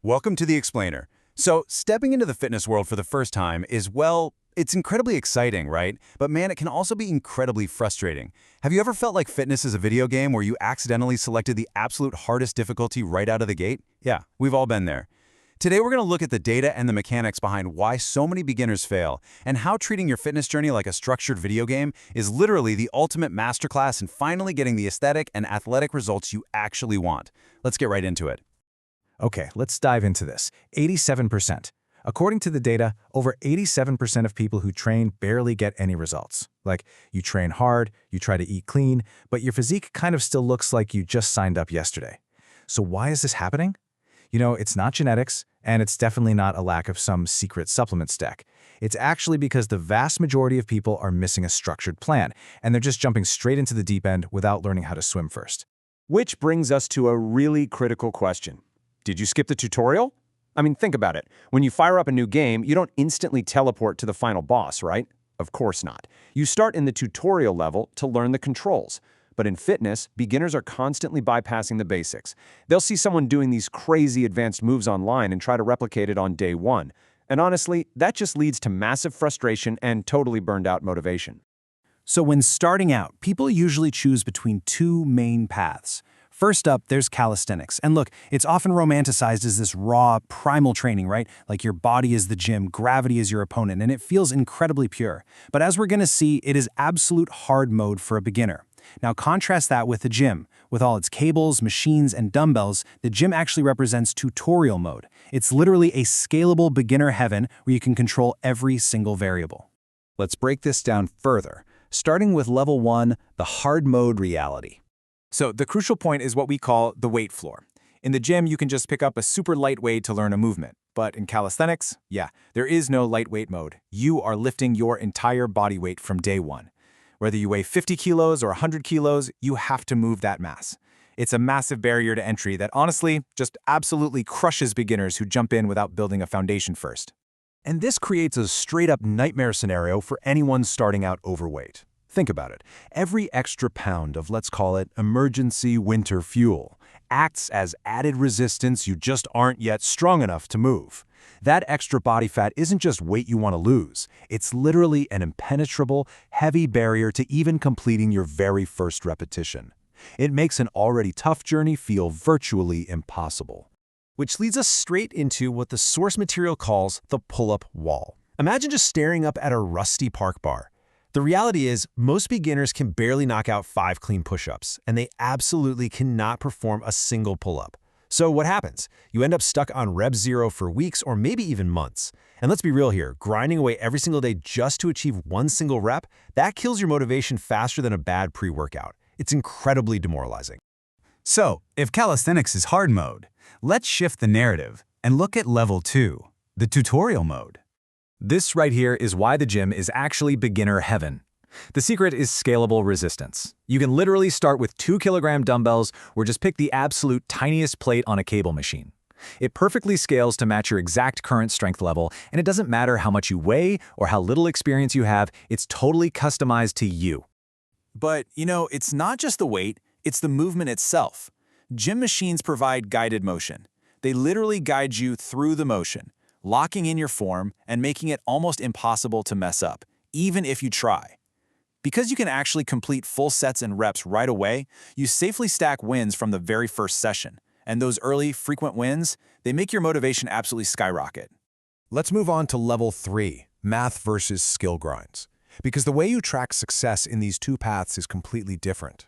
Welcome to The Explainer. So, stepping into the fitness world for the first time is, well, it's incredibly exciting, right? But man, it can also be incredibly frustrating. Have you ever felt like fitness is a video game where you accidentally selected the absolute hardest difficulty right out of the gate? Yeah, we've all been there. Today, we're going to look at the data and the mechanics behind why so many beginners fail, and how treating your fitness journey like a structured video game is literally the ultimate masterclass in finally getting the aesthetic and athletic results you actually want. Let's get right into it. Okay, let's dive into this. 87%. According to the data, over 87% of people who train barely get any results. Like, you train hard, you try to eat clean, but your physique kind of still looks like you just signed up yesterday. So why is this happening? You know, it's not genetics, and it's definitely not a lack of some secret supplement stack. It's actually because the vast majority of people are missing a structured plan, and they're just jumping straight into the deep end without learning how to swim first. Which brings us to a really critical question. Did you skip the tutorial? I mean, think about it. When you fire up a new game, you don't instantly teleport to the final boss, right? Of course not. You start in the tutorial level to learn the controls. But in fitness, beginners are constantly bypassing the basics. They'll see someone doing these crazy advanced moves online and try to replicate it on day one. And honestly, that just leads to massive frustration and totally burned out motivation. So when starting out, people usually choose between two main paths. First up, there's calisthenics. And look, it's often romanticized as this raw, primal training, right? Like your body is the gym, gravity is your opponent, and it feels incredibly pure. But as we're going to see, it is absolute hard mode for a beginner. Now contrast that with the gym. With all its cables, machines, and dumbbells, the gym actually represents tutorial mode. It's literally a scalable beginner heaven where you can control every single variable. Let's break this down further, starting with level 1, the hard mode reality. So the crucial point is what we call the weight floor. In the gym, you can just pick up a super light weight to learn a movement. But in calisthenics, there is no lightweight mode. You are lifting your entire body weight from day one. Whether you weigh 50 kilos or 100 kilos, you have to move that mass. It's a massive barrier to entry that honestly just absolutely crushes beginners who jump in without building a foundation first. And this creates a straight-up nightmare scenario for anyone starting out overweight. Think about it. Every extra pound of, let's call it, emergency winter fuel acts as added resistance you just aren't yet strong enough to move. That extra body fat isn't just weight you want to lose. It's literally an impenetrable, heavy barrier to even completing your very first repetition. It makes an already tough journey feel virtually impossible. Which leads us straight into what the source material calls the pull-up wall. Imagine just staring up at a rusty park bar. The reality is, most beginners can barely knock out 5 clean push-ups, and they absolutely cannot perform a single pull-up. So what happens? You end up stuck on rep 0 for weeks or maybe even months. And let's be real here, grinding away every single day just to achieve one single rep, that kills your motivation faster than a bad pre-workout. It's incredibly demoralizing. So, if calisthenics is hard mode, let's shift the narrative and look at level 2, the tutorial mode. This right here is why the gym is actually beginner heaven. The secret is scalable resistance. You can literally start with 2-kilogram dumbbells or just pick the absolute tiniest plate on a cable machine. It perfectly scales to match your exact current strength level, and it doesn't matter how much you weigh or how little experience you have, it's totally customized to you. But, you know, it's not just the weight, it's the movement itself. Gym machines provide guided motion. They literally guide you through the motion, locking in your form and making it almost impossible to mess up, even if you try. Because you can actually complete full sets and reps right away, you safely stack wins from the very first session. And those early, frequent wins, they make your motivation absolutely skyrocket. Let's move on to level 3, math versus skill grinds. Because the way you track success in these two paths is completely different.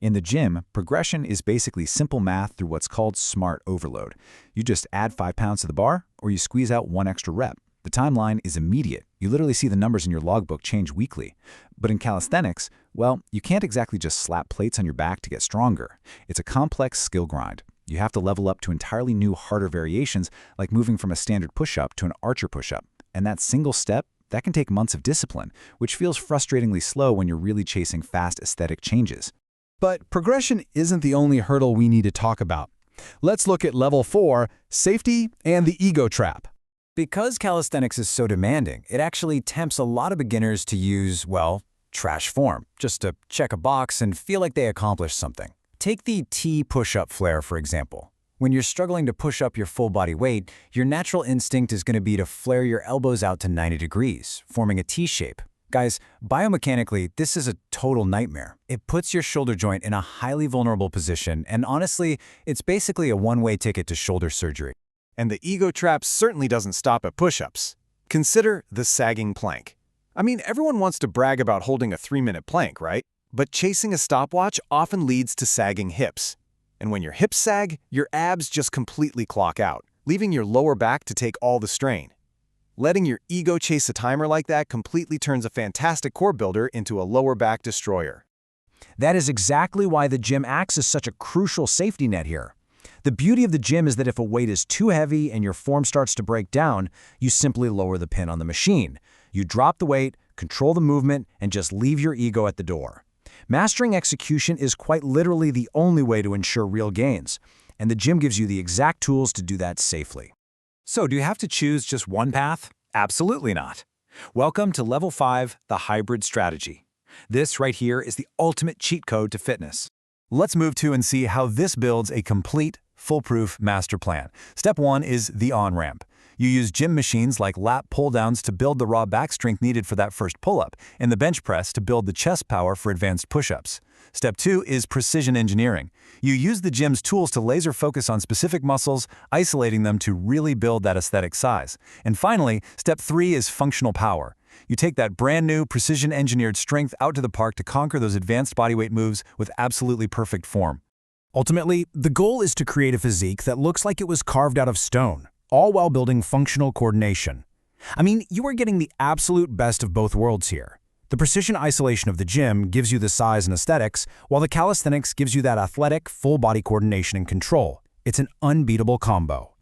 In the gym, progression is basically simple math through what's called smart overload. You just add 5 pounds to the bar, or you squeeze out 1 extra rep. The timeline is immediate. You literally see the numbers in your logbook change weekly. But in calisthenics, well, you can't exactly just slap plates on your back to get stronger. It's a complex skill grind. You have to level up to entirely new, harder variations, like moving from a standard push-up to an archer push-up. And that single step, that can take months of discipline, which feels frustratingly slow when you're really chasing fast aesthetic changes. But progression isn't the only hurdle we need to talk about. Let's look at level 4, safety and the ego trap. Because calisthenics is so demanding, it actually tempts a lot of beginners to use, well, trash form, just to check a box and feel like they accomplished something. Take the T push-up flare, for example. When you're struggling to push up your full body weight, your natural instinct is going to be to flare your elbows out to 90 degrees, forming a T shape. Guys, biomechanically, this is a total nightmare. It puts your shoulder joint in a highly vulnerable position, and honestly, it's basically a one-way ticket to shoulder surgery. And the ego trap certainly doesn't stop at push-ups. Consider the sagging plank. I mean, everyone wants to brag about holding a 3-minute plank, right? But chasing a stopwatch often leads to sagging hips. And when your hips sag, your abs just completely clock out, leaving your lower back to take all the strain. Letting your ego chase a timer like that completely turns a fantastic core builder into a lower back destroyer. That is exactly why the gym acts as such a crucial safety net here. The beauty of the gym is that if a weight is too heavy and your form starts to break down, you simply lower the pin on the machine. You drop the weight, control the movement, and just leave your ego at the door. Mastering execution is quite literally the only way to ensure real gains, and the gym gives you the exact tools to do that safely. So, do you have to choose just one path? Absolutely not. Welcome to Level 5, the hybrid strategy. This right here is the ultimate cheat code to fitness. Let's move to and see how this builds a complete, foolproof master plan. Step 1 is the on-ramp. You use gym machines like lat pull-downs to build the raw back strength needed for that first pull-up, and the bench press to build the chest power for advanced push-ups. Step 2 is precision engineering. You use the gym's tools to laser focus on specific muscles, isolating them to really build that aesthetic size. And finally, Step 3 is functional power. You take that brand new, precision-engineered strength out to the park to conquer those advanced bodyweight moves with absolutely perfect form. Ultimately, the goal is to create a physique that looks like it was carved out of stone, all while building functional coordination. I mean, you are getting the absolute best of both worlds here. The precision isolation of the gym gives you the size and aesthetics, while the calisthenics gives you that athletic, full-body coordination and control. It's an unbeatable combo.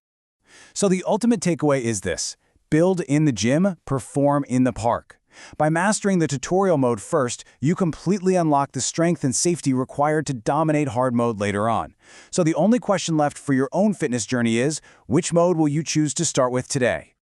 So the ultimate takeaway is this: build in the gym, perform in the park. By mastering the tutorial mode first, you completely unlock the strength and safety required to dominate hard mode later on. So the only question left for your own fitness journey is, which mode will you choose to start with today?